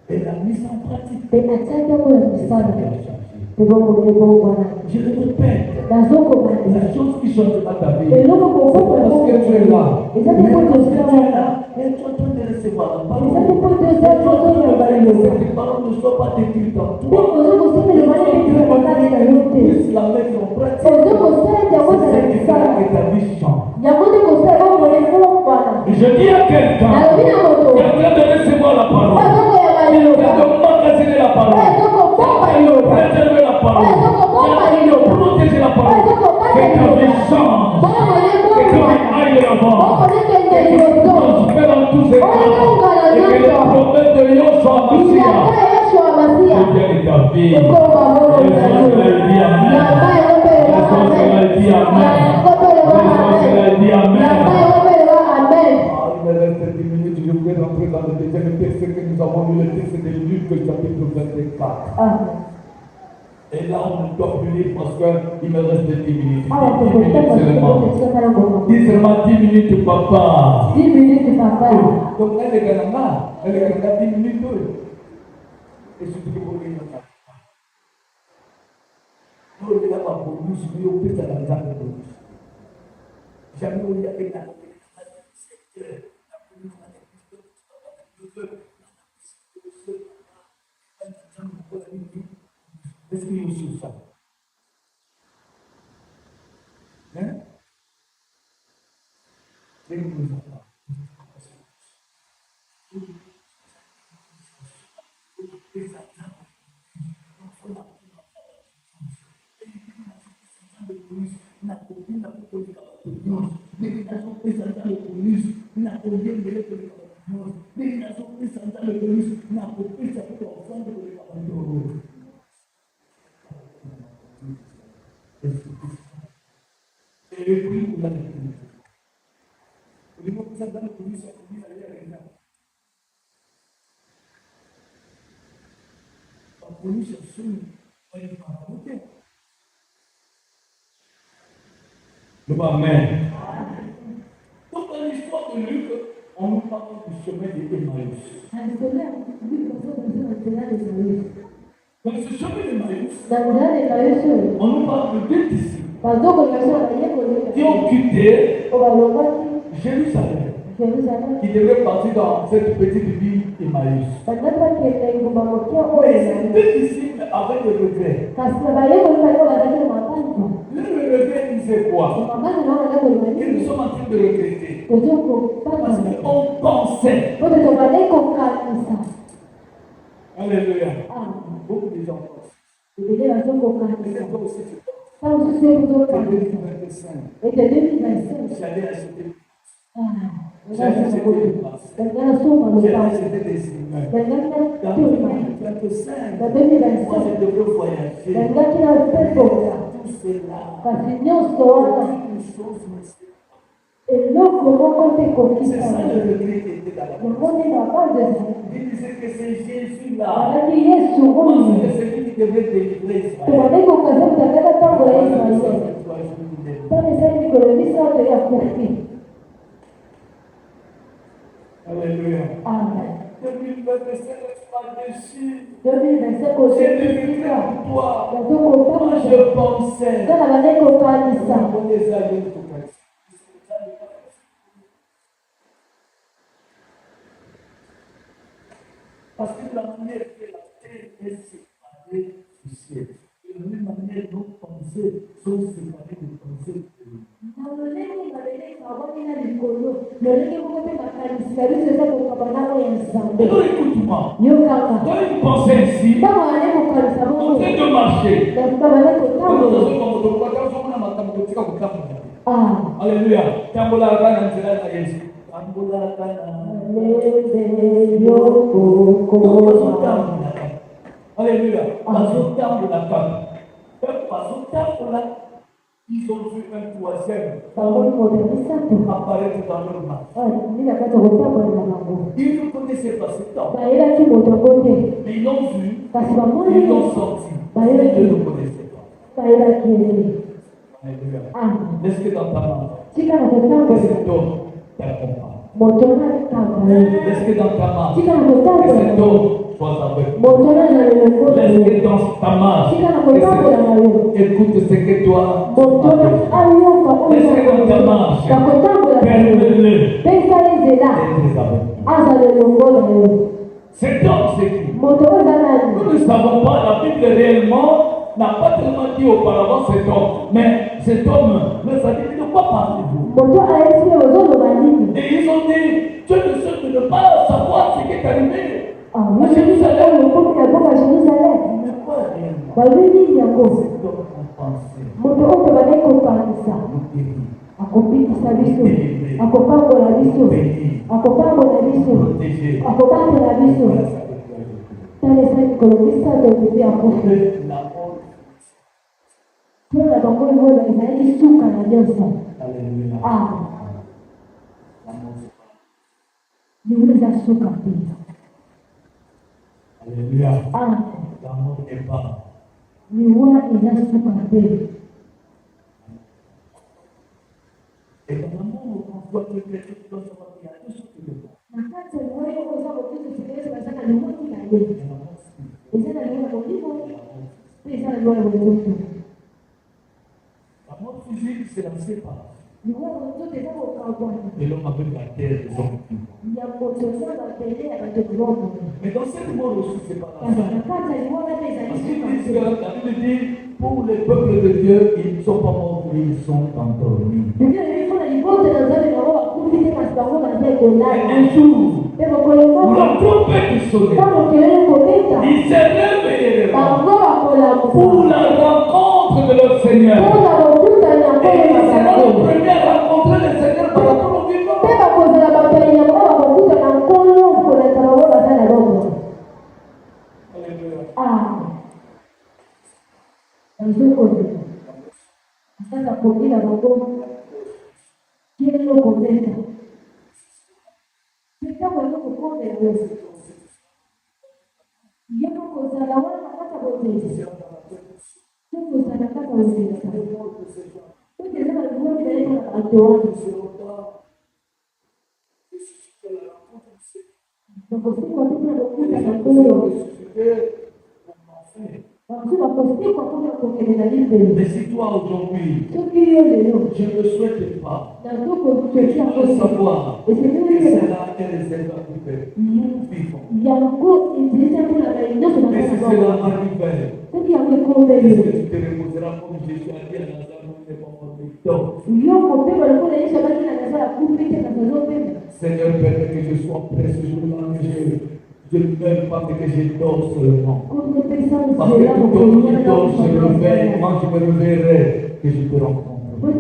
Elle a mis en pratique. Je le répète, la chose qui change pas ta vie, c'est parce que tu es là. Mais parce que tu es là, et tu es en train de recevoir la parole. Cette parole ne soit pas détruite en toi. Puisse la mettre en pratique. C'est ce qui fait que ta vie change. Je dis à quelqu'un qui est en train de recevoir la parole, qui est en train de magasiner la parole, qui est en train de préserver la parole, qui est en train de protéger la parole, que ta vie change, que ta vie aille de l'avant, que tu prospères dans tous ces cas, et que les promesses de Yoshua Mashiach deviennent ta vie. Jésus dit Amen. Jésus dit Amen. Jésus dit Amen. Il me reste 10 minutes, je vais rentrer dans le deuxième texte que nous avons lu, le texte de Luc, chapitre 24. Et là, on ne doit plus lire parce qu'il me reste 10 minutes. 10 minutes seulement. Dis seulement 10 minutes, papa. 10 minutes, papa. Donc, elle est grande, 10 minutes. Et surtout que vous voyez notre nous, on est là pour nous, je vais au plus à la grande bonus. Jamais on y a fait la est-ce qu'il y a aussi ça? Hein? Et puis, on a des polices. Au niveau de ça, dans la police, la police allait à l'examen. La police cherchait une parole. Le Amen. Donc, dans l'histoire de Luc, on nous parle du chemin d'Emmaüs. Dans ce chemin d'Emmaüs, on nous parle de deux disciples qui ont quitté Jérusalem, qui devaient partir dans cette petite ville Emmaüs. Mais ces deux disciples avaient des regrets. Le regret disait quoi? Que nous sommes en train de regretter. Parce qu'on pensait. Alléluia. Beaucoup de gens pensent. Mais c'est toi aussi tu penses. 2025, et de 2025, j'allais acheter j'allais acheter des immeubles. Dans 2025, moi je devrais voyager. Tout cela, une chose, c'est ça le regret qui était dans la vie. Il disait que c'est Jésus-là. Moi, c'est celui qui devait délivrer Israël. Alléluia. Amen. 2025, laisse-moi déçu. 2025, J'ai devenu très pour toi. Moi, je pensais. On les a vus tout comme ça. Parce que la manière que la terre est séparée du ciel, de la même manière nos pensées sont séparées des pensées de Dieu. Alors écoute-moi, quand une pensée ici, on fait de marcher. Alléluia. Alléluia. Ils ont vu un troisième apparaître dans leur marche. Ils ne connaissaient pas ce temps. Mais ils l'ont vu, ils l'ont senti. Mais Dieu ne connaissait pas. Alléluia. Laisse que dans ta main, que cet homme t'accompagne. Laisse que dans ta main, que cet homme soit avec toi. Laisse que dans ta main, écoute ce que toi laisse que dans ta marche, permets-le d'être avec toi. Cet homme, c'est qui? Nous ne savons pas, la Bible réellement n'a pas tellement dit auparavant cet homme, mais cet homme leur a dit de quoi parlez-vous? Et ils ont dit, tu es le seul de ne pas savoir ce qui est arrivé à Jérusalem. Mais quoi réellement? Cet homme Alléluia. L'amour n'est pas. Et dans l'amour, on voit que quelqu'un doit savoir qu'il y a deux choses qui le font. L'amour physique, c'est la séparation. Et l'homme avec la terre des hommes. Mais dans cette monde aussi, c'est pas la Parce que la Bible dit, pour les peuples de Dieu, ils ne sont pas morts, ils sont endormis. Et un jour, où la trompette sonnait, ils se réveilleront pour la rencontre de leur Seigneur. Et ils seront les premiers à rencontrer le Seigneur par rapport au vivant. Mais si toi aujourd'hui, je ne le souhaite pas, que tu veux savoir que c'est là qu'elle les aide à vivre. Nous vivons. Mais si cela arrive, est-ce que tu te reposeras comme Jésus a dit à Lazare, nous ne pas mort Seigneur, permets que je sois prêt ce jour-là, que je ne meurs pas, mais que je dors seulement. Parce que tout le monde qui dort se réveille, moi je me réveillerai, que je te rencontre. Il y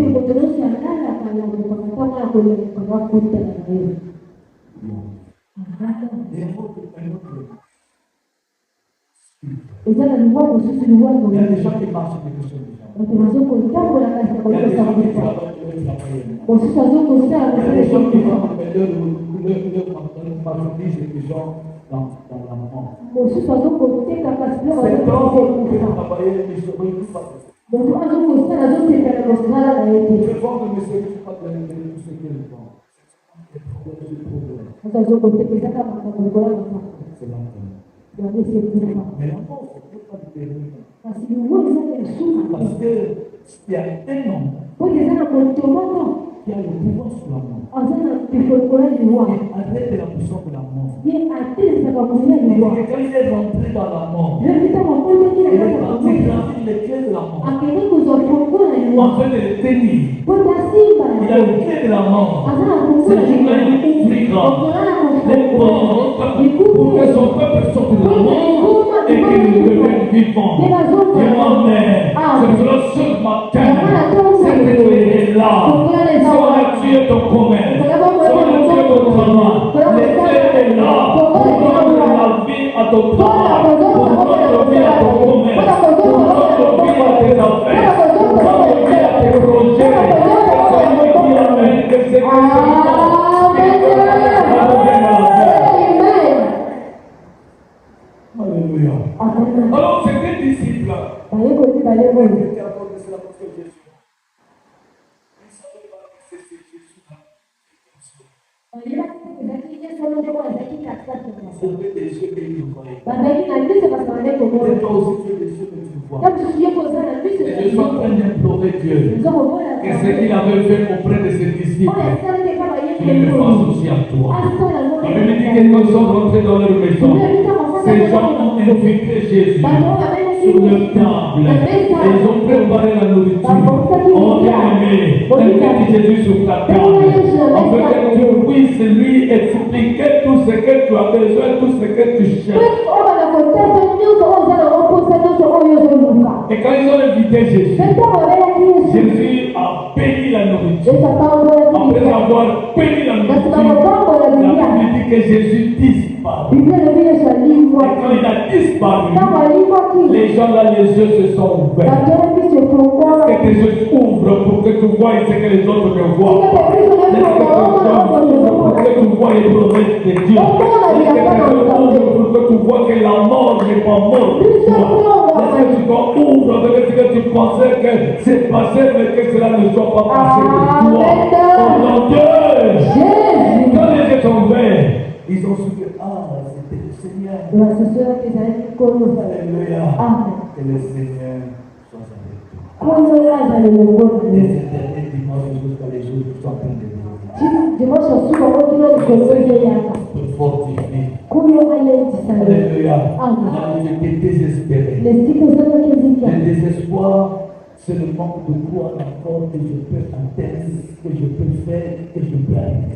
a des gens qui marchent avec les choses. Il y a des gens qui travaillent avec les gens qui vont leur marchandise et les gens dans la mort. Cet homme peut travailler et se retrouve pas. Je vois que M. Richard pas de ce qu'il pense. Mais l'enfant, c'est pas du terrorisme. Parce qu'il y a un homme qui a le pouvoir sur la mort. Et arrête la puissance de la mort. Et quand il est rentré dans la mort, il est parti gravir les clés de la mort. En train de les tenir. Il a le clé de la mort. C'est une main plus grande. Les morts, pour que son peuple sorte de la mort et qu'il devienne vivant. Et moi-même, c'est pour ce matin, c'est que tu es là. Si on a tué ton commerce, si on a tué ton travail, les clés est là pour rendre la vie à ton travail, pour rendre la vie à ton commerce, pour rendre la vie à tes affaires, pour rendre la vie à tes projets. C'est lui qui amène l'exécution. Alléluia. Alors, c'est des disciples. Ils ne savaient pas que Jésus. Je suis en train d'implorer Dieu que ce qu'il avait fait auprès de ses disciples, qu'il le fasse aussi à toi. La Bible dit que quand ils sont rentrés dans leur maison, ces gens ont invité Jésus sur leur table. Ils ont préparé la nourriture. Oh bien-aimé, invite Jésus sur ta table. Afin que tu puisses lui expliquer tout ce que tu as besoin, tout ce que tu cherches. Et quand ils ont invité Jésus, Jésus a béni la nourriture. Après avoir béni la nourriture, la Bible dit que Jésus disparut. Et quand il a disparu, les gens là, les yeux se sont ouverts. Que tes yeux s'ouvrent pour que tu vois ce que les autres ne voient pas. Laisse que tes yeux s'ouvrent pour que tu vois les promesses de Dieu. Laisse que tes yeux s'ouvrent pour que tu vois que la mort n'est pas morte pour toi. Laisse que tu t'ouvres avec ce que tu pensais que c'est passé, mais que cela ne soit pas passé de toi. Au nom de Dieu. Quand les yeux sont ouverts, ils ont su que c'était le Seigneur. Alléluia. Que le Seigneur soit avec toi. Les éternels dimanches jusqu'à les jours qui sont en train de venir. Te fortifier. Alléluia. Je t'ai désespéré. Le désespoir, c'est le manque de foi encore que je peux atteindre, que je peux faire, que je peux arriver.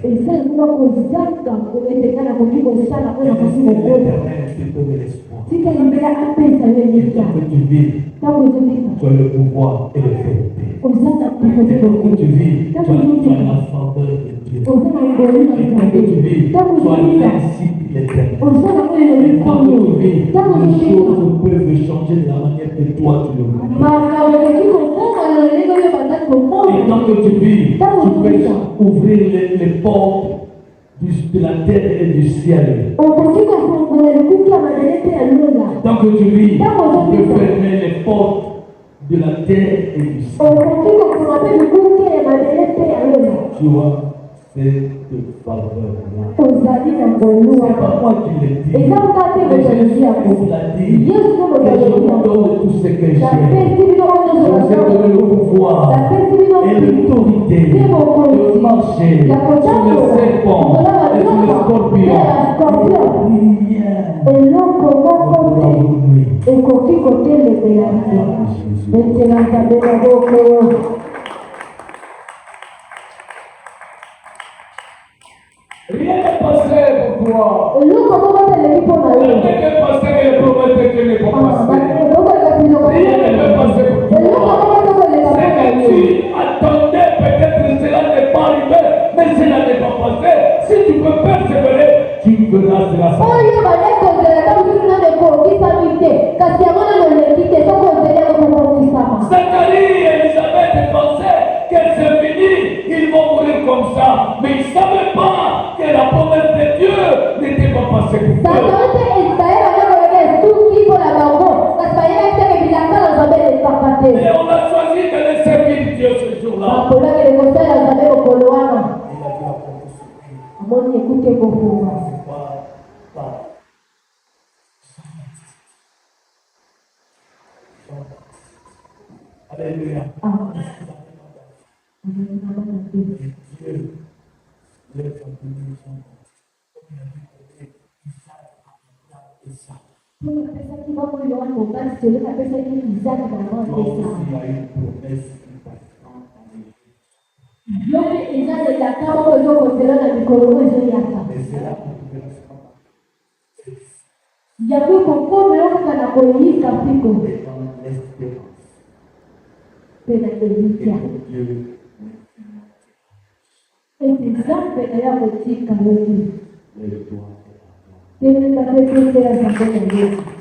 L'éternel te donne l'espoir. Tant que tu vis, tu as le pouvoir et le fait. Tant que tu vis, tu as la faveur de Dieu. Tant que tu vis, tu as l'insigne de l'éternel. Tant que tu vis, les choses peuvent changer de la manière que toi tu le veux. Et tant que tu vis, tu peux ouvrir les portes de la terre et du ciel. Tant que tu vis, tu peux fermer les portes de la terre et du ciel. Tu vois, c'est de faveur. C'est pas moi qui l'ai dit. Mais Jésus l'a dit. Que je vous donne tout ce que j'ai. Je vous ai donné le pouvoir et l'autorité de marcher sur les serpents et sur les scorpions. Rien n'est passé pour toi. Rien n'est passé que les promesses de Dieu ne vont passer. Rien n'est passé pour toi. C'est que tu attends Mais ils ne savaient pas que la promesse de Dieu n'était pas passée pour eux. Et on a choisi de les servir Dieu ce jour-là. Alléluia. Dieu, les familles sont Tiene que hacer crecer a esa cosa.